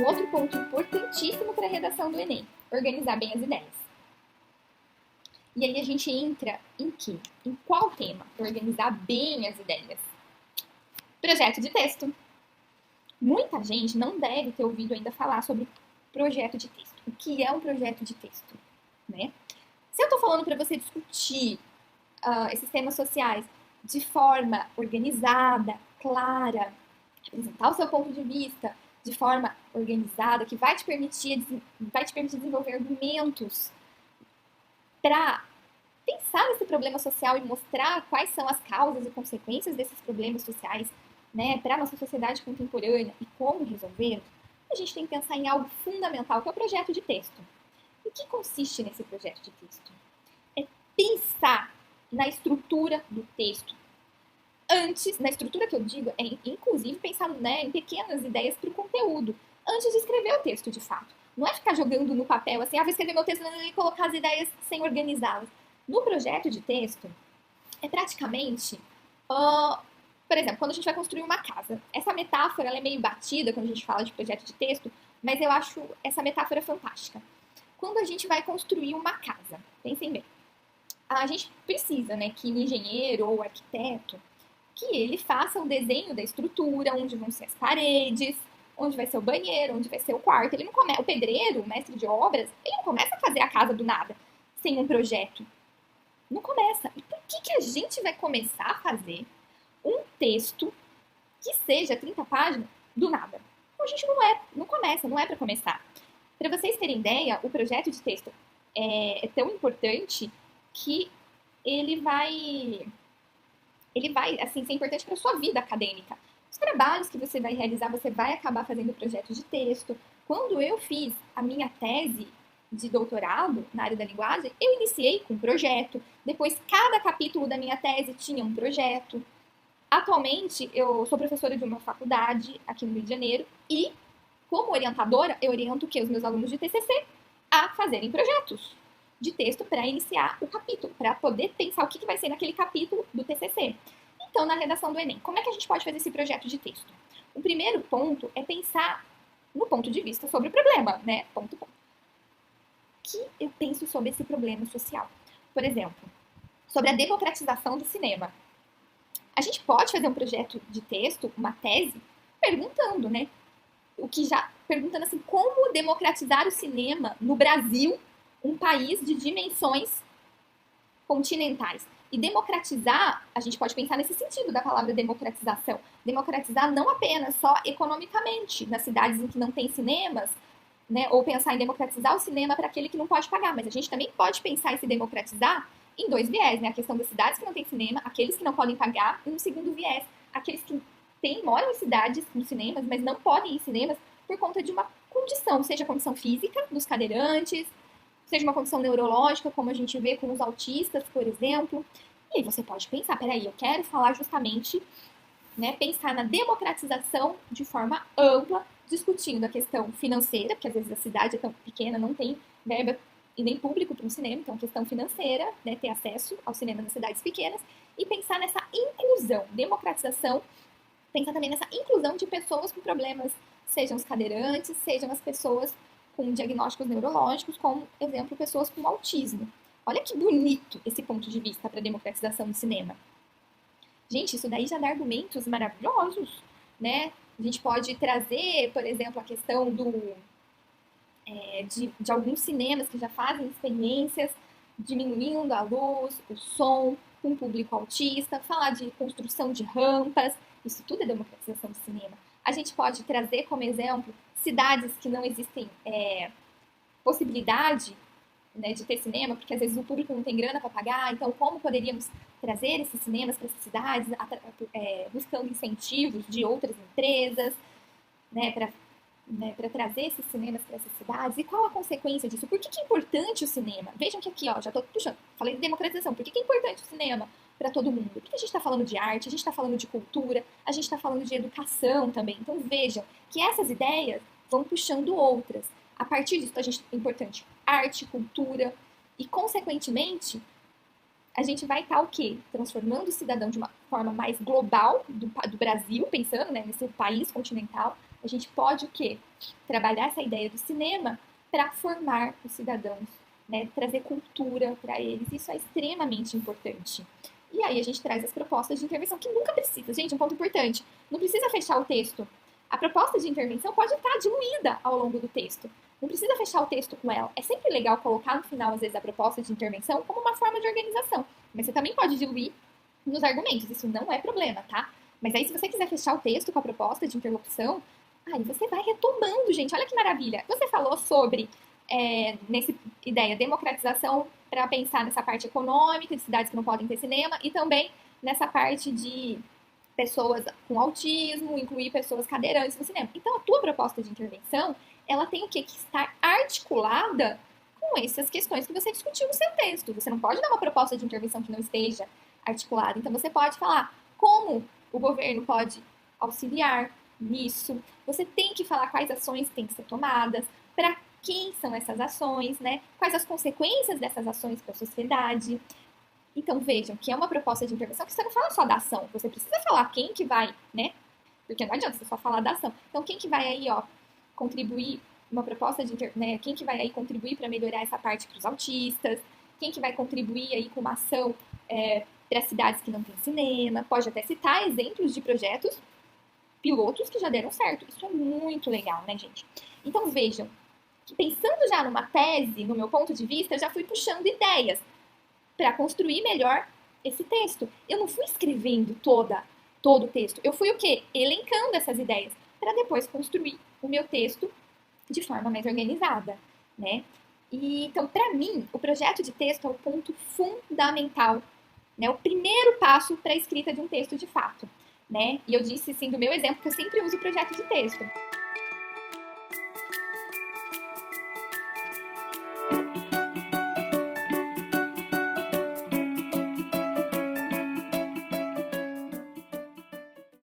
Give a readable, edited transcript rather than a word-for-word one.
Um outro ponto importantíssimo para a redação do Enem, organizar bem as ideias. E aí a gente entra em quê? Em qual tema? Organizar bem as ideias. Projeto de texto. Muita gente não deve ter ouvido ainda falar sobre projeto de texto. O que é um projeto de texto? Né? Se eu estou falando para você discutir esses temas sociais de forma organizada, clara, apresentar o seu ponto de vista de forma organizada, que vai te permitir desenvolver argumentos para pensar nesse problema social e mostrar quais são as causas e consequências desses problemas sociais, né, para a nossa sociedade contemporânea e como resolver, a gente tem que pensar em algo fundamental, que é o projeto de texto. E o que consiste nesse projeto de texto? É pensar na estrutura do texto. Antes, na estrutura que eu digo, é inclusive pensar, né, em pequenas ideias para o conteúdo, antes de escrever o texto de fato. Não é ficar jogando no papel assim, vou escrever meu texto e colocar as ideias sem organizá-las. No projeto de texto, é praticamente, por exemplo, quando a gente vai construir uma casa. Essa metáfora ela é meio batida quando a gente fala de projeto de texto, mas eu acho essa metáfora fantástica. Quando a gente vai construir uma casa, pensem bem, a gente precisa, né, que o engenheiro ou o arquiteto, que ele faça o desenho da estrutura, onde vão ser as paredes, onde vai ser o banheiro, onde vai ser o quarto. Ele não começa, o pedreiro, o mestre de obras, ele não começa a fazer a casa do nada, sem um projeto. Não começa. E por que a gente vai começar a fazer um texto que seja 30 páginas do nada? Então, a gente não começa, não é para começar. Para vocês terem ideia, o projeto de texto é tão importante que ele vai assim, ser importante para a sua vida acadêmica. Os trabalhos que você vai realizar, você vai acabar fazendo projetos de texto. Quando eu fiz a minha tese de doutorado na área da linguagem, eu iniciei com um projeto. Depois, cada capítulo da minha tese tinha um projeto. Atualmente, eu sou professora de uma faculdade aqui no Rio de Janeiro e, como orientadora, eu oriento os meus alunos de TCC a fazerem projetos de texto para iniciar o capítulo, para poder pensar o que vai ser naquele capítulo do TCC. Então, na redação do Enem, como é que a gente pode fazer esse projeto de texto? O primeiro ponto é pensar no ponto de vista sobre o problema, né? Ponto. O que eu penso sobre esse problema social? Por exemplo, sobre a democratização do cinema. A gente pode fazer um projeto de texto, uma tese, perguntando, né? Perguntando assim, como democratizar o cinema no Brasil, um país de dimensões continentais. E democratizar, a gente pode pensar nesse sentido da palavra democratização. Democratizar não apenas só economicamente, nas cidades em que não tem cinemas, né, ou pensar em democratizar o cinema para aquele que não pode pagar, mas a gente também pode pensar em se democratizar em dois viés, né? A questão das cidades que não têm cinema, aqueles que não podem pagar, e um segundo viés, aqueles que moram em cidades com cinemas, mas não podem ir em cinemas por conta de uma condição, seja a condição física dos cadeirantes, seja uma condição neurológica, como a gente vê com os autistas, por exemplo. E aí você pode pensar, peraí, eu quero falar justamente, né, pensar na democratização de forma ampla, discutindo a questão financeira, porque às vezes a cidade é tão pequena, não tem verba e nem público para um cinema, então questão financeira, né, ter acesso ao cinema nas cidades pequenas, e pensar nessa inclusão, democratização, pensar também nessa inclusão de pessoas com problemas, sejam os cadeirantes, sejam as pessoas com diagnósticos neurológicos, como, exemplo, pessoas com autismo. Olha que bonito esse ponto de vista para a democratização do cinema. Gente, isso daí já dá argumentos maravilhosos, né? A gente pode trazer, por exemplo, a questão de alguns cinemas que já fazem experiências diminuindo a luz, o som, com o público autista, falar de construção de rampas, isso tudo é democratização do cinema. A gente pode trazer como exemplo cidades que não existem possibilidade, né, de ter cinema, porque às vezes o público não tem grana para pagar, então como poderíamos trazer esses cinemas para essas cidades, buscando incentivos de outras empresas, né, para trazer esses cinemas para essas cidades, e qual a consequência disso? Por que é importante o cinema? Vejam que aqui, já estou puxando, falei de democratização, por que é importante o cinema para todo mundo? Porque a gente está falando de arte, a gente está falando de cultura, a gente está falando de educação também. Então vejam que essas ideias vão puxando outras. A partir disso, a gente é importante arte, cultura, e consequentemente, a gente vai estar o quê? Transformando o cidadão de uma forma mais global do Brasil, pensando, né, nesse país continental, a gente pode o quê? Trabalhar essa ideia do cinema para formar os cidadãos, né? Trazer cultura para eles. Isso é extremamente importante. E aí a gente traz as propostas de intervenção, que nunca precisa, gente, um ponto importante, não precisa fechar o texto. A proposta de intervenção pode estar diluída ao longo do texto. Não precisa fechar o texto com ela. É sempre legal colocar no final, às vezes, a proposta de intervenção como uma forma de organização. Mas você também pode diluir nos argumentos. Isso não é problema, tá? Mas aí, se você quiser fechar o texto com a proposta de interlocução, aí você vai retomando, gente. Olha que maravilha. Você falou sobre, nessa ideia, democratização para pensar nessa parte econômica, de cidades que não podem ter cinema, e também nessa parte de pessoas com autismo, incluir pessoas cadeirantes no cinema. Então, a tua proposta de intervenção, ela tem o quê? Que estar articulada com essas questões que você discutiu no seu texto. Você não pode dar uma proposta de intervenção que não esteja articulada. Então, você pode falar como o governo pode auxiliar nisso. Você tem que falar quais ações têm que ser tomadas, para quem são essas ações, né? Quais as consequências dessas ações para a sociedade. Então, vejam que é uma proposta de intervenção que você não fala só da ação, você precisa falar quem que vai, né? Porque não adianta você só falar da ação. Então, quem que vai aí, ó, contribuir, uma proposta de né? Quem que vai aí contribuir para melhorar essa parte para os autistas? Quem que vai contribuir aí com uma ação para cidades que não tem cinema? Pode até citar exemplos de projetos pilotos que já deram certo. Isso é muito legal, né, gente? Então, vejam, que pensando já numa tese, no meu ponto de vista, eu já fui puxando ideias para construir melhor esse texto. Eu não fui escrevendo todo o texto. Eu fui o quê? Elencando essas ideias para depois construir o meu texto de forma mais organizada, né? E, então, para mim, o projeto de texto é o ponto fundamental, né? O primeiro passo para a escrita de um texto de fato, né? E eu disse, assim, do meu exemplo, que eu sempre uso o projeto de texto.